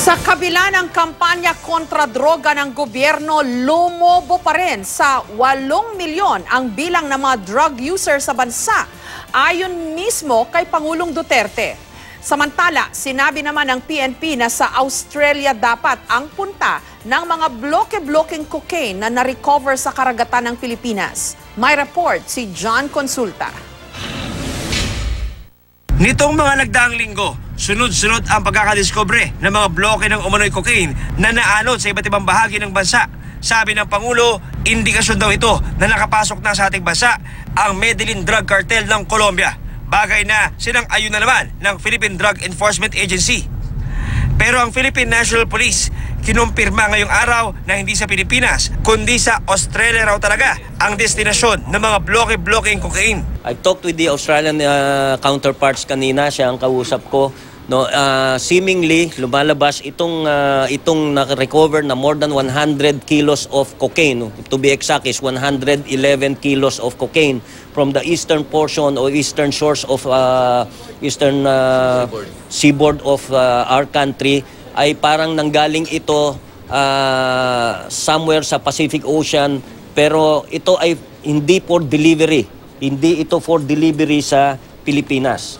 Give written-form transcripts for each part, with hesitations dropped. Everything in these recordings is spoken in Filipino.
Sa kabila ng kampanya kontra droga ng gobyerno, lumobo pa rin sa 8 milyon ang bilang ng mga drug user sa bansa, ayon mismo kay Pangulong Duterte. Samantala, sinabi naman ng PNP na sa Australia dapat ang punta ng mga bloke-blokeng cocaine na na-recover sa karagatan ng Pilipinas. May report si John Consulta. Nitong mga nagdaang linggo, sunod-sunod ang pagkakadiskubre ng mga bloke ng umano'y cocaine na naanod sa iba't ibang bahagi ng bansa. Sabi ng Pangulo, indikasyon daw ito na nakapasok na sa ating bansa ang Medellin Drug Cartel ng Colombia. Bagay na sinang-ayon na naman ng Philippine Drug Enforcement Agency. Pero ang Philippine National Police kinumpirma ngayong araw na hindi sa Pilipinas, kundi sa Australia raw talaga ang destinasyon ng mga bloke-blokeng cocaine. I talked with the Australian counterparts kanina, siya ang kausap ko. No, seemingly lumalabas itong na-recover na more than 100 kilos of cocaine. To be exact is 111 kilos of cocaine from the eastern portion or eastern shores of eastern seaboard of our country. Ay parang nanggaling ito somewhere sa Pacific Ocean, pero ito ay hindi for delivery. Hindi ito for delivery sa Pilipinas.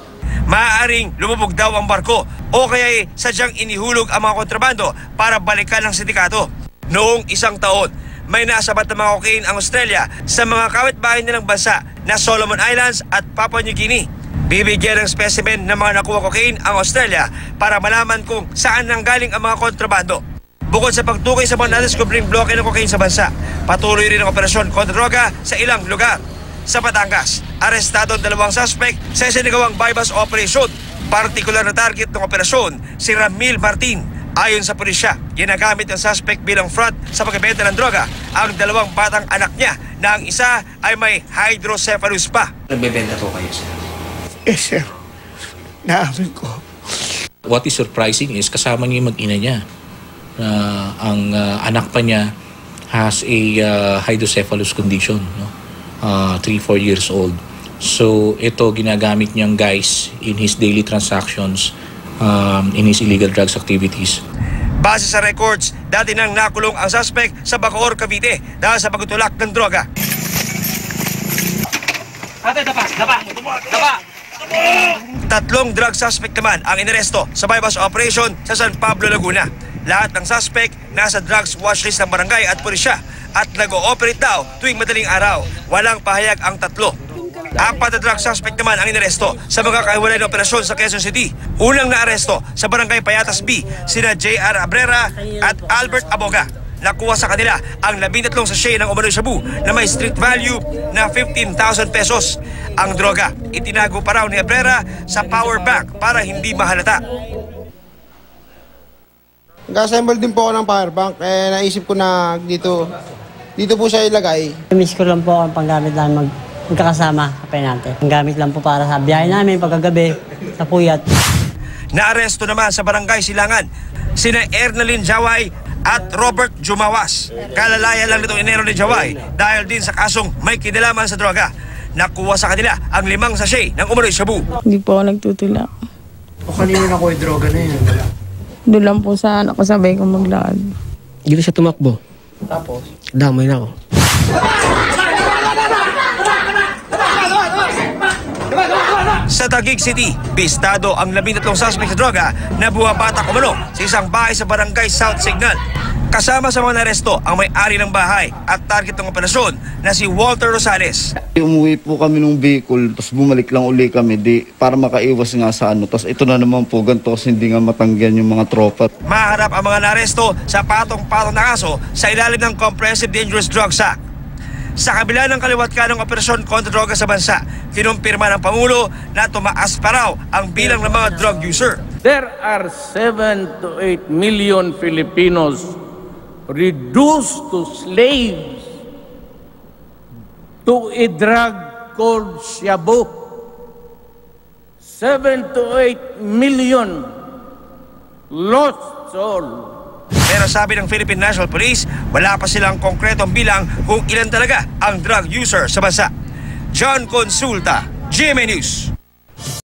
Maaaring lumubog daw ang barko o kaya sadyang inihulog ang mga kontrabando para balikan ng sindikato. Noong isang taon, may nasabat na mga cocaine ang Australia sa mga kawitbahay nilang bansa na Solomon Islands at Papua New Guinea. Bibigyan ng specimen ng mga nakuha cocaine ang Australia para malaman kung saan nanggaling ang mga kontrabando. Bukod sa pagtukay sa mga nadiskubreng bloke ng cocaine sa bansa, patuloy rin ang operasyon kontra droga sa ilang lugar. Sa Batangas, arestado ang 2 suspect sa sinagawang bypass operation. Partikular na target ng operasyon, si Ramil Martin. Ayon sa pulisya, ginagamit ang suspect bilang front sa pagbebenta ng droga ang 2 batang anak niya na ang isa ay may hydrocephalus pa. Nagbebenta po kayo, sir? Yes, sir. Naamin ko. What is surprising is kasama niya yung mag-ina niya. Ang anak pa niya has a hydrocephalus condition, no? 3-4 years old. So ito ginagamit niyang guys in his daily transactions, in his illegal drugs activities. Base sa records, dati nang nakulong ang suspect sa Bacoor, Cavite dahil sa pagtutulak ng droga. Tatlong drug suspect naman ang inaresto sa bypass operation sa San Pablo, Laguna. Lahat ng suspect nasa drugs watchlist ng barangay at pulisya at nag-ooperate daw tuwing madaling araw. Walang pahayag ang 3. 4 na drug suspect naman ang inaresto sa mga kahiwalay na operasyon sa Quezon City. Unang naaresto sa barangay Payatas B, sina J.R. Abrera at Albert Aboga. Nakuha sa kanila ang 13 sachet ng umano'y shabu na may street value na 15,000 pesos. Ang droga, itinago pa raw ni Abrera sa power bank para hindi mahalata. Nag-assemble din po ako ng power bank. Naisip ko na dito po siya ilagay. Miss ko lang po ang panggamit namin magkakasama sa penante. Ang gamit lang po para sa biyahe namin pagkagabi sa puyat. Naaresto naman sa barangay Silangan sina Ernalyn Jaway at Robert Jumawas. Kalalaya lang nitong Enero ni Jaway dahil din sa kasong may kinalaman sa droga. Nakuha sa kanila ang 5 sachet ng umano'y shabu. Hindi po ako nagtutulak. O kanino na ko yung droga na yun? Doon lang po sa anak ko, sabay kong maglakad. Hindi siya tumakbo. Tapos? Damay na ako. Sa Taguig City, bistado ang 13 suspect sa droga na bumabatak umano sa isang bahay sa barangay South Signal. Kasama sa mga naresto ang may-ari ng bahay at target ng operasyon na si Walter Rosales. Umuwi po kami ng Bicol, tapos bumalik lang uli kami para makaiwas nga sa ano. Tapos ito na naman po, ganito kasi hindi nga matanggihan yung mga tropa. Maharap ang mga naresto sa patong-patong na kaso sa ilalim ng Comprehensive Dangerous Drugs Act. Sa kabila ng kaliwat ka ng operasyon kontra droga sa bansa, kinumpirma ng Pangulo na tumaas pa raw ang bilang ng mga drug user. There are 7 to 8 million Filipinos reduced to slaves to a drug called shabu. 7 to 8 million lost soul. Pero sabi ng Philippine National Police, wala pa silang konkretong bilang kung ilan talaga ang drug user sa bansa. John Consulta, GMA News.